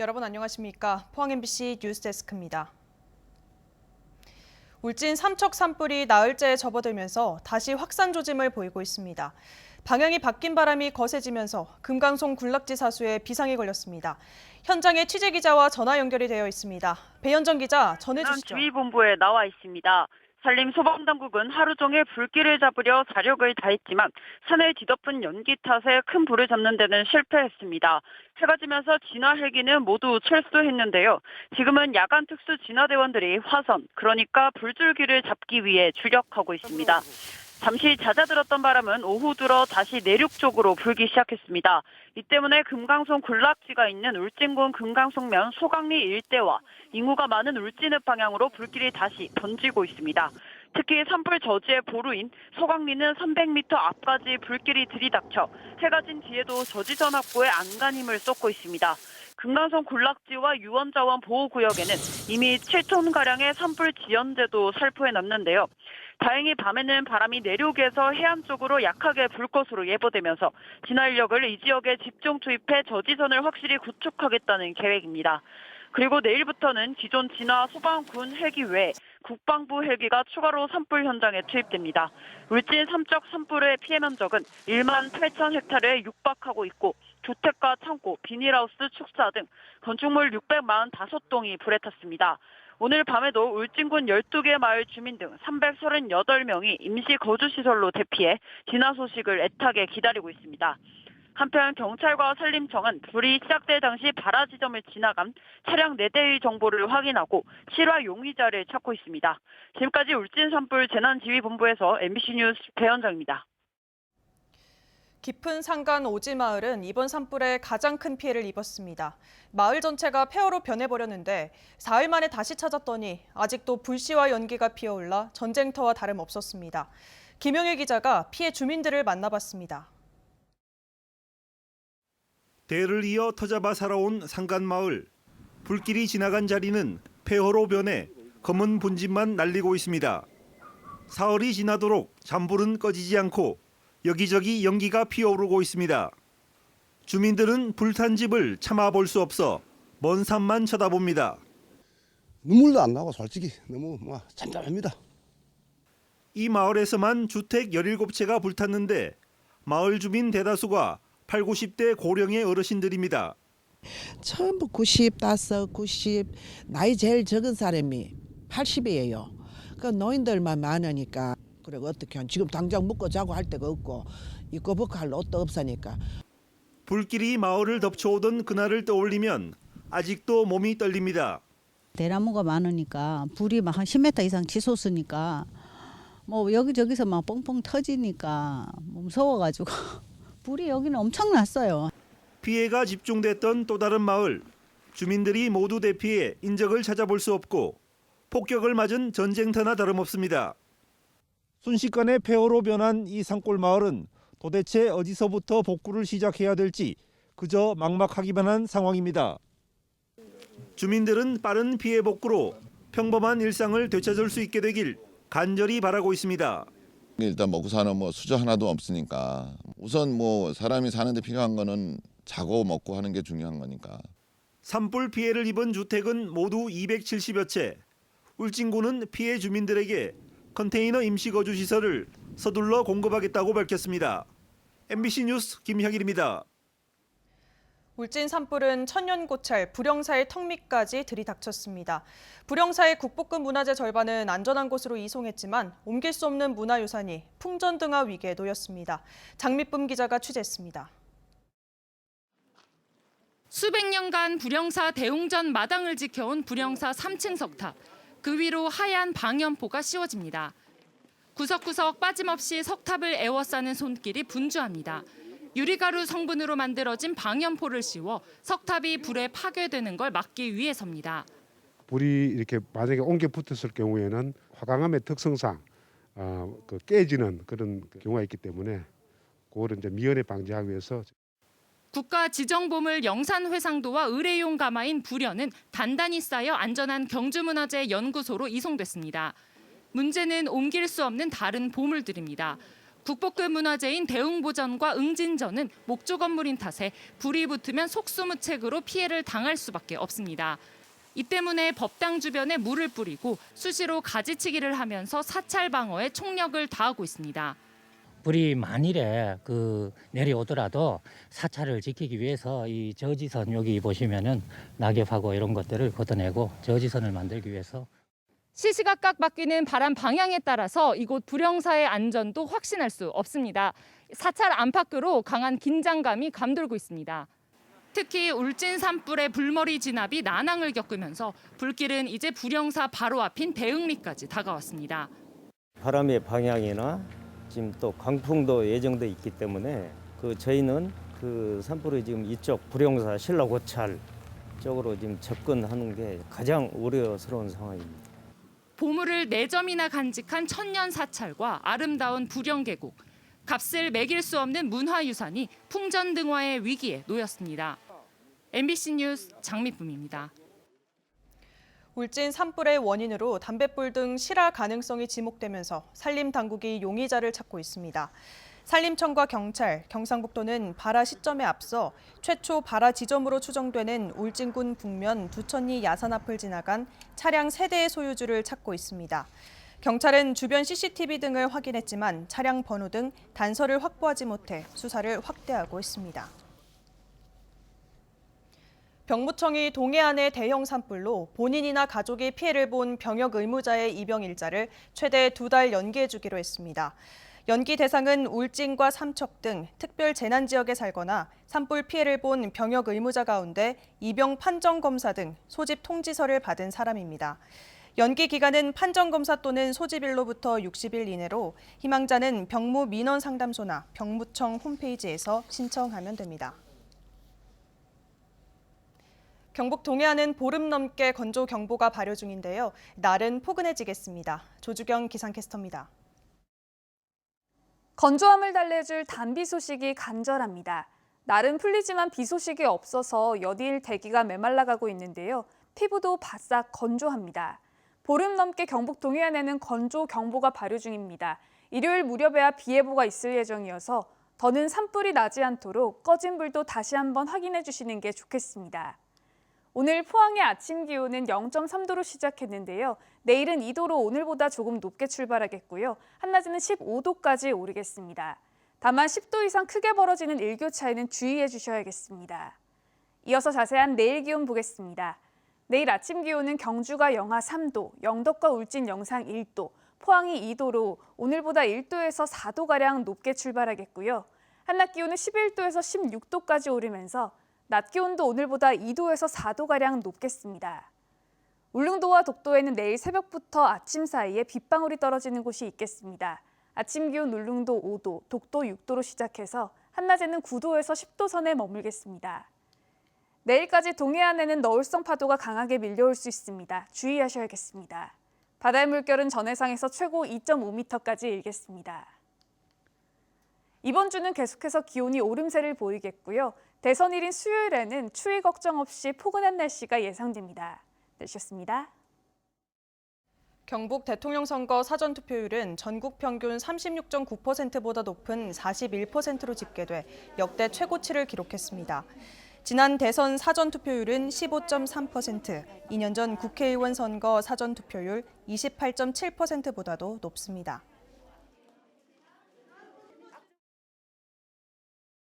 여러분 안녕하십니까? 포항 MBC 뉴스데스크입니다. 울진 삼척 산불이 나흘째에 접어들면서 다시 확산 조짐을 보이고 있습니다. 방향이 바뀐 바람이 거세지면서 금강송 군락지 사수에 비상이 걸렸습니다. 현장에 취재기자와 전화 연결이 되어 있습니다. 배현정 기자 전해주시죠. 주의본부에 나와 있습니다. 산림소방당국은 하루 종일 불길을 잡으려 자력을 다했지만 산을 뒤덮은 연기 탓에 큰 불을 잡는 데는 실패했습니다. 해가 지면서 진화 헬기는 모두 철수했는데요. 지금은 야간 특수 진화대원들이 화선, 그러니까 불줄기를 잡기 위해 주력하고 있습니다. 잠시 잦아들었던 바람은 오후 들어 다시 내륙 쪽으로 불기 시작했습니다. 이 때문에 금강송 군락지가 있는 울진군 금강송면 소강리 일대와 인구가 많은 울진읍 방향으로 불길이 다시 번지고 있습니다. 특히 산불 저지의 보루인 소강리는 300m 앞까지 불길이 들이닥쳐 해가 진 뒤에도 저지선 확보에 안간 힘을 쏟고 있습니다. 금강송 군락지와 유원자원 보호구역에는 이미 7톤가량의 산불 지연제도 살포해놨는데요. 다행히 밤에는 바람이 내륙에서 해안 쪽으로 약하게 불 것으로 예보되면서 진화 인력을 이 지역에 집중 투입해 저지선을 확실히 구축하겠다는 계획입니다. 그리고 내일부터는 기존 진화 소방군 헬기 외에 국방부 헬기가 추가로 산불 현장에 투입됩니다. 울진 삼척 산불의 피해 면적은 1만 8천 헥타르에 육박하고 있고 주택가, 창고, 비닐하우스, 축사 등 건축물 645동이 불에 탔습니다. 오늘 밤에도 울진군 12개 마을 주민 등 338명이 임시 거주시설로 대피해 진화 소식을 애타게 기다리고 있습니다. 한편 경찰과 산림청은 불이 시작될 당시 발화 지점을 지나간 차량 4대의 정보를 확인하고 실화 용의자를 찾고 있습니다. 지금까지 울진 산불 재난지휘본부에서 MBC 뉴스 배현정입니다. 깊은 산간 오지마을은 이번 산불에 가장 큰 피해를 입었습니다. 마을 전체가 폐허로 변해버렸는데 사흘 만에 다시 찾았더니 아직도 불씨와 연기가 피어올라 전쟁터와 다름없었습니다. 김영일 기자가 피해 주민들을 만나봤습니다. 대를 이어 터잡아 살아온 산간마을. 불길이 지나간 자리는 폐허로 변해 검은 분진만 날리고 있습니다. 사흘이 지나도록 잔불은 꺼지지 않고 여기저기 연기가 피어오르고 있습니다. 주민들은 불탄 집을 참아볼 수 없어 먼 산만 쳐다봅니다. 눈물도 안 나고 솔직히 너무 잠잠합니다. 이 마을에서만 주택 17채가 불탔는데 마을 주민 대다수가 8, 90대 고령의 어르신들입니다. 전부 95, 90, 나이 제일 적은 사람이 80이에요. 그 노인들만 많으니까 그리고 어떻게 지금 당장 묵고 자고 할 데가 없고 입고 벗고 할 옷도 없으니까. 불길이 마을을 덮쳐오던 그날을 떠올리면 아직도 몸이 떨립니다. 대나무가 많으니까 불이 막 한 10m 이상 치솟으니까 뭐 여기저기서 막 뻥뻥 터지니까 무서워가지고 불이 여기는 엄청 났어요. 피해가 집중됐던 또 다른 마을. 주민들이 모두 대피해 인적을 찾아볼 수 없고 폭격을 맞은 전쟁터나 다름없습니다. 순식간에 폐허로 변한 이 산골 마을은 도대체 어디서부터 복구를 시작해야 될지 그저 막막하기만 한 상황입니다. 주민들은 빠른 피해 복구로 평범한 일상을 되찾을 수 있게 되길 간절히 바라고 있습니다. 일단 먹고 사는 수저 하나도 없으니까 우선 사람이 사는데 필요한 거는 자고 먹고 하는 게 중요한 거니까. 산불 피해를 입은 주택은 모두 270여 채. 울진군은 피해 주민들에게 컨테이너 임시거주 시설을 서둘러 공급하겠다고 밝혔습니다. MBC 뉴스 김형일입니다. 울진 산불은 천연고찰, 불영사의 턱 밑까지 들이닥쳤습니다. 불영사의 국보급 문화재 절반은 안전한 곳으로 이송했지만 옮길 수 없는 문화유산이 풍전등화 위기에 놓였습니다. 장미쁨 기자가 취재했습니다. 수백 년간 불영사 대웅전 마당을 지켜온 불영사 3층 석탑. 그 위로 하얀 방연포가 씌워집니다. 구석구석 빠짐없이 석탑을 에워싸는 손길이 분주합니다. 유리가루 성분으로 만들어진 방연포를 씌워 석탑이 불에 파괴되는 걸 막기 위해서입니다. 불이 이렇게 만약에 옮겨 붙었을 경우에는 화강암의 특성상 깨지는 그런 경우가 있기 때문에 그거를 이제 미연에 방지하기 위해서. 국가 지정보물 영산회상도와 의뢰용 가마인 불연은 단단히 쌓여 안전한 경주문화재 연구소로 이송됐습니다. 문제는 옮길 수 없는 다른 보물들입니다. 국보급 문화재인 대웅보전과 응진전은 목조 건물인 탓에 불이 붙으면 속수무책으로 피해를 당할 수밖에 없습니다. 이 때문에 법당 주변에 물을 뿌리고 수시로 가지치기를 하면서 사찰 방어에 총력을 다하고 있습니다. 불이 만일에 내려오더라도 사찰을 지키기 위해서 이 저지선 여기 보시면은 낙엽하고 이런 것들을 걷어내고 저지선을 만들기 위해서 시시각각 바뀌는 바람 방향에 따라서 이곳 불영사의 안전도 확신할 수 없습니다. 사찰 안팎으로 강한 긴장감이 감돌고 있습니다. 특히 울진 산불의 불머리 진압이 난항을 겪으면서 불길은 이제 불영사 바로 앞인 대흥리까지 다가왔습니다. 바람의 방향이나 지금 또 강풍도 예정돼 있기 때문에 저희는 산불의 지금 이쪽 불영사 신라고찰 쪽으로 지금 접근하는 게 가장 우려스러운 상황입니다. 보물을 4점이나 간직한 천년 사찰과 아름다운 불영계곡, 값을 매길 수 없는 문화유산이 풍전등화의 위기에 놓였습니다. MBC 뉴스 장미쁨입니다. 울진 산불의 원인으로 담뱃불 등 실화 가능성이 지목되면서 산림당국이 용의자를 찾고 있습니다. 산림청과 경찰, 경상북도는 발화 시점에 앞서 최초 발화 지점으로 추정되는 울진군 북면 두천리 야산 앞을 지나간 차량 3대의 소유주를 찾고 있습니다. 경찰은 주변 CCTV 등을 확인했지만 차량 번호 등 단서를 확보하지 못해 수사를 확대하고 있습니다. 병무청이 동해안의 대형 산불로 본인이나 가족이 피해를 본 병역 의무자의 입영 일자를 최대 2달 연기해주기로 했습니다. 연기 대상은 울진과 삼척 등 특별 재난 지역에 살거나 산불 피해를 본 병역 의무자 가운데 입영 판정 검사 등 소집 통지서를 받은 사람입니다. 연기 기간은 판정 검사 또는 소집일로부터 60일 이내로 희망자는 병무 민원 상담소나 병무청 홈페이지에서 신청하면 됩니다. 경북 동해안은 보름 넘게 건조 경보가 발효 중인데요. 날은 포근해지겠습니다. 조주경 기상캐스터입니다. 건조함을 달래줄 단비 소식이 간절합니다. 날은 풀리지만 비 소식이 없어서 연일 대기가 메말라가고 있는데요. 피부도 바싹 건조합니다. 보름 넘게 경북 동해안에는 건조 경보가 발효 중입니다. 일요일 무렵에야 비 예보가 있을 예정이어서 더는 산불이 나지 않도록 꺼진 불도 다시 한번 확인해 주시는 게 좋겠습니다. 오늘 포항의 아침 기온은 0.3도로 시작했는데요. 내일은 2도로 오늘보다 조금 높게 출발하겠고요. 한낮에는 15도까지 오르겠습니다. 다만 10도 이상 크게 벌어지는 일교차에는 주의해 주셔야겠습니다. 이어서 자세한 내일 기온 보겠습니다. 내일 아침 기온은 경주가 영하 3도, 영덕과 울진 영상 1도, 포항이 2도로 오늘보다 1도에서 4도가량 높게 출발하겠고요. 한낮 기온은 11도에서 16도까지 오르면서 낮 기온도 오늘보다 2도에서 4도가량 높겠습니다. 울릉도와 독도에는 내일 새벽부터 아침 사이에 빗방울이 떨어지는 곳이 있겠습니다. 아침 기온 울릉도 5도, 독도 6도로 시작해서 한낮에는 9도에서 10도 선에 머물겠습니다. 내일까지 동해안에는 너울성 파도가 강하게 밀려올 수 있습니다. 주의하셔야겠습니다. 바다의 물결은 전해상에서 최고 2.5m까지 일겠습니다. 이번 주는 계속해서 기온이 오름세를 보이겠고요. 대선일인 수요일에는 추위 걱정 없이 포근한 날씨가 예상됩니다. 날씨였습니다. 경북 대통령 선거 사전투표율은 전국 평균 36.9%보다 높은 41%로 집계돼 역대 최고치를 기록했습니다. 지난 대선 사전투표율은 15.3%, 2년 전 국회의원 선거 사전투표율 28.7%보다도 높습니다.